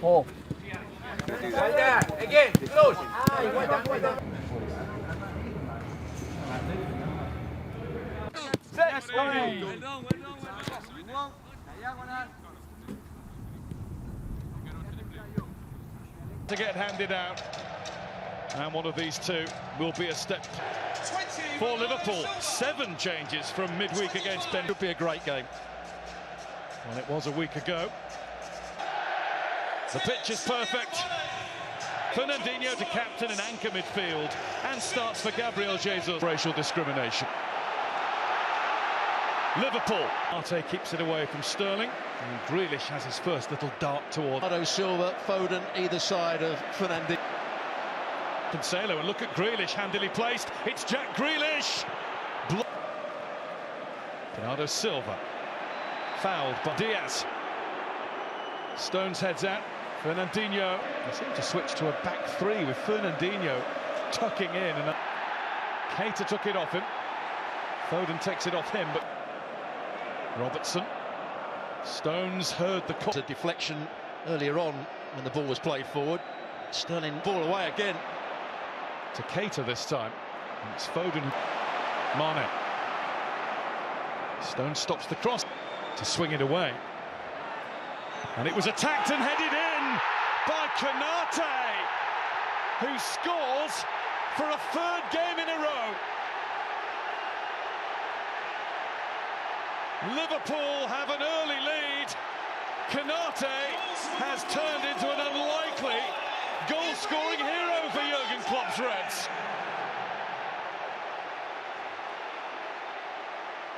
4. Well done. Again, close. Well done. Set. To get handed out, and one of these two will be a step for Liverpool. 7 changes from midweek against Ben. Could be a great game. Well, it was a week ago. The pitch is perfect. Fernandinho to captain and anchor midfield, and starts for Gabriel Jesus. Racial discrimination. Liverpool. Arte keeps it away from Sterling, and Grealish has his first little dart toward Bernardo Silva, Foden either side of Fernandinho. Cancelo, and look at Grealish, handily placed. It's Jack Grealish. Bernardo Silva, fouled by Diaz. Stones heads out. Fernandinho. They seem to switch to a back 3 with Fernandinho tucking in, and Keita took it off him. Foden takes it off him, but Robertson. Stones heard the call. A deflection earlier on when the ball was played forward. Sterling ball away again. To Keita this time. And it's Foden. Mane. Stones stops the cross to swing it away. And it was attacked and headed in by Konate, who scores for a 3rd game in a row. Liverpool have an early lead. Konate has turned into an unlikely goal-scoring hero for Jurgen Klopp's Reds.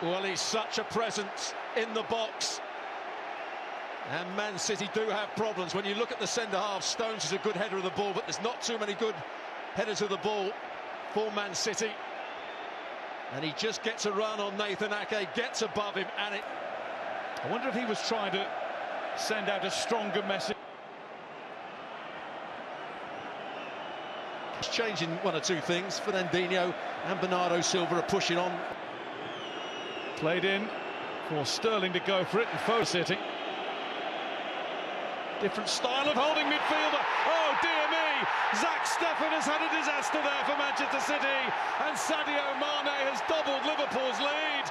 Well, he's such a presence in the box. And Man City do have problems. When you look at the centre-half, Stones is a good header of the ball, but there's not too many good headers of the ball for Man City. And he just gets a run on Nathan Ake, gets above him, and it... I wonder if he was trying to send out a stronger message. It's changing one or two things. Fernandinho and Bernardo Silva are pushing on. Played in for Sterling to go for it, and Foden City. Different style of holding midfielder. Oh, dear me. Zach Steffen has had a disaster there for Manchester City, and Sadio Mane has doubled Liverpool's lead.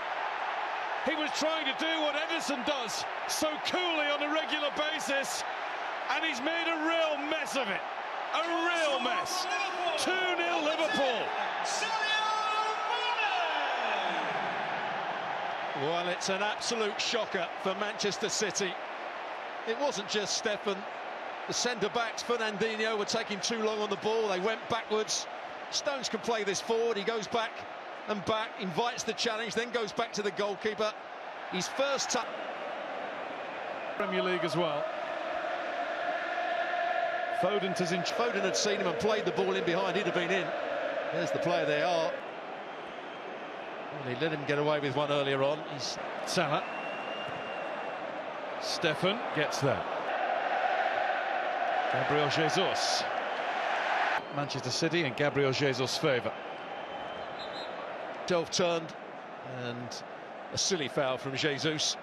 He was trying to do what Ederson does so coolly on a regular basis, and he's made a real mess of it. A real mess. 2-0 Liverpool. Well, it's an absolute shocker for Manchester City. It wasn't just Steffen. The centre-backs, Fernandinho, were taking too long on the ball. They went backwards. Stones can play this forward. He goes back and back, invites the challenge, then goes back to the goalkeeper. His first touch. Premier League as well. Foden had seen him and played the ball in behind. He'd have been in. There's the player they are. Well, he let him get away with one earlier on. He's Salah. Steffen gets there. Gabriel Jesus. Manchester City in Gabriel Jesus' favour. Self-turned, and a silly foul from Jesus.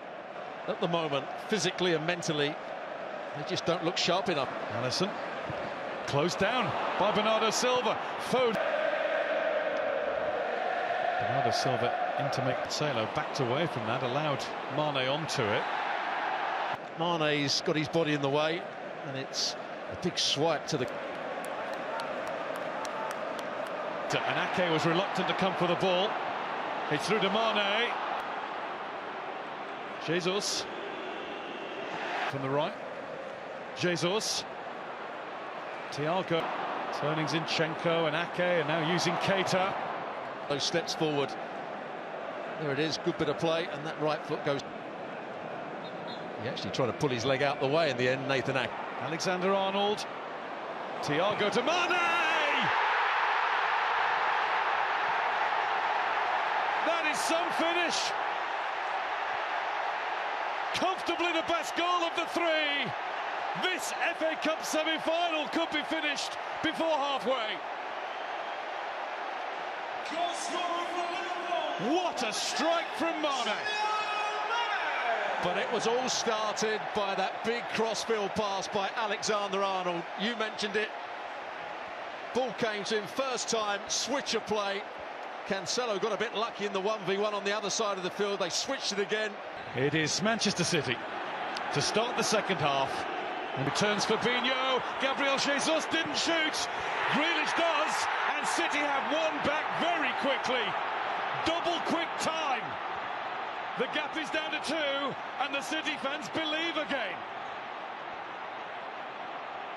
At the moment, physically and mentally, they just don't look sharp enough. Alisson. Closed down by Bernardo Silva. Foden. Bernardo Silva in to make Cancelo, backed away from that, allowed Mane onto it. Mane's got his body in the way, and it's a big swipe to the... And Ake was reluctant to come for the ball. He threw to Mane. Jesus. From the right. Jesus. Thiago. Turning Zinchenko and Ake, and now using Keita. Those steps forward. There it is, good bit of play, and that right foot goes... He actually tried to pull his leg out the way in the end, Nathan Ake. Alexander-Arnold. Thiago to Mane! That is some finish. Comfortably the best goal of the 3. This FA Cup semi-final could be finished before halfway. What a strike from Mane. But it was all started by that big crossfield pass by Alexander-Arnold. You mentioned it. Ball came to him first time, switch of play. Cancelo got a bit lucky in the 1v1 on the other side of the field. They switched it again. It is Manchester City to start the second half. And returns Fabinho. Gabriel Jesus didn't shoot. Grealish does. And City have one back very quickly. Double quick time. The gap is down to 2. And the City fans believe again.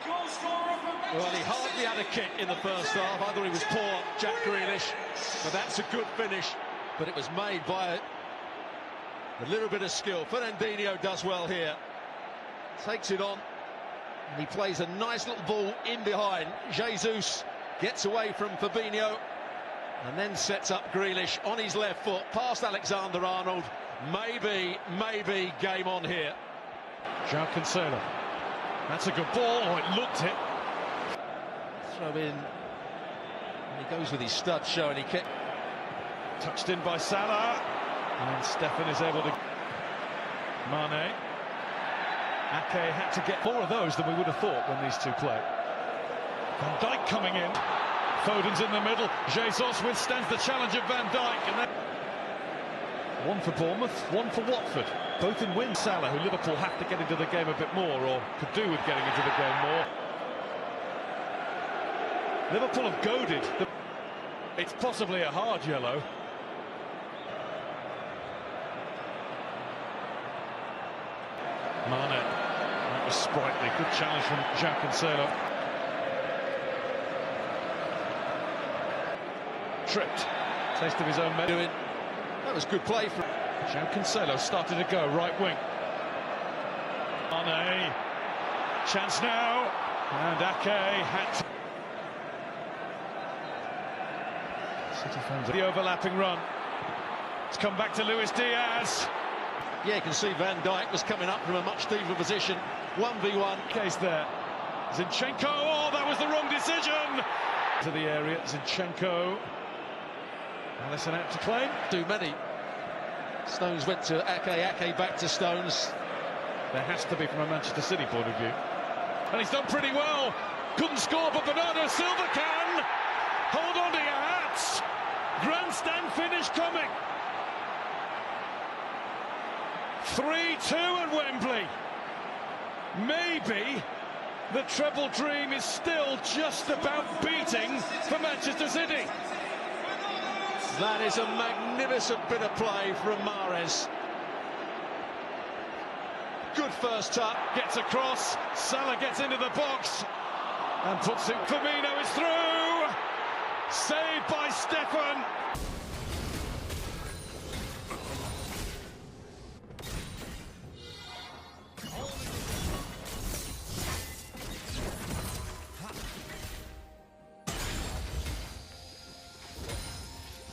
Well, he hardly had a kick in the first half. I thought he was poor, Jack Grealish. But that's a good finish. But it was made by a little bit of skill. Fernandinho does well here. Takes it on. And he plays a nice little ball in behind. Jesus gets away from Fabinho. And then sets up Grealish on his left foot. Past Alexander-Arnold. Maybe game on here. João Cancelo. That's a good ball. Oh, it looked it. Throw in. And he goes with his stud showing he kick. Touched in by Salah. And Stefan is able to... Mane. Ake had to get more of those than we would have thought when these two play. Van Dijk coming in. Foden's in the middle. Jesus withstands the challenge of Van Dijk. And then... One for Bournemouth, one for Watford. Both in wins. Salah, who Liverpool have to get into the game a bit more, or could do with getting into the game more. Liverpool have goaded. It's possibly a hard yellow. Mane. That was sprightly. Good challenge from João Cancelo. Tripped. Taste of his own medicine. That was good play from João Cancelo started to go right wing. Mane. Chance now. And Ake had to... City fans. The overlapping run. It's come back to Luis Diaz. Yeah, you can see Van Dijk was coming up from a much deeper position. 1v1. Case there. Zinchenko. Oh, that was the wrong decision. To the area. Zinchenko. Alisson out to claim. Too many. Stones went to Ake back to Stones. There has to be from a Manchester City point of view. And he's done pretty well. Couldn't score, but Bernardo Silva can. Hold on to your hats. Grandstand finish coming. 3-2 at Wembley. Maybe the treble dream is still just about beating for Manchester City. That is a magnificent bit of play from Mahrez. Good first touch. Gets across. Salah gets into the box and puts it. Firmino is through. Saved by Stefan.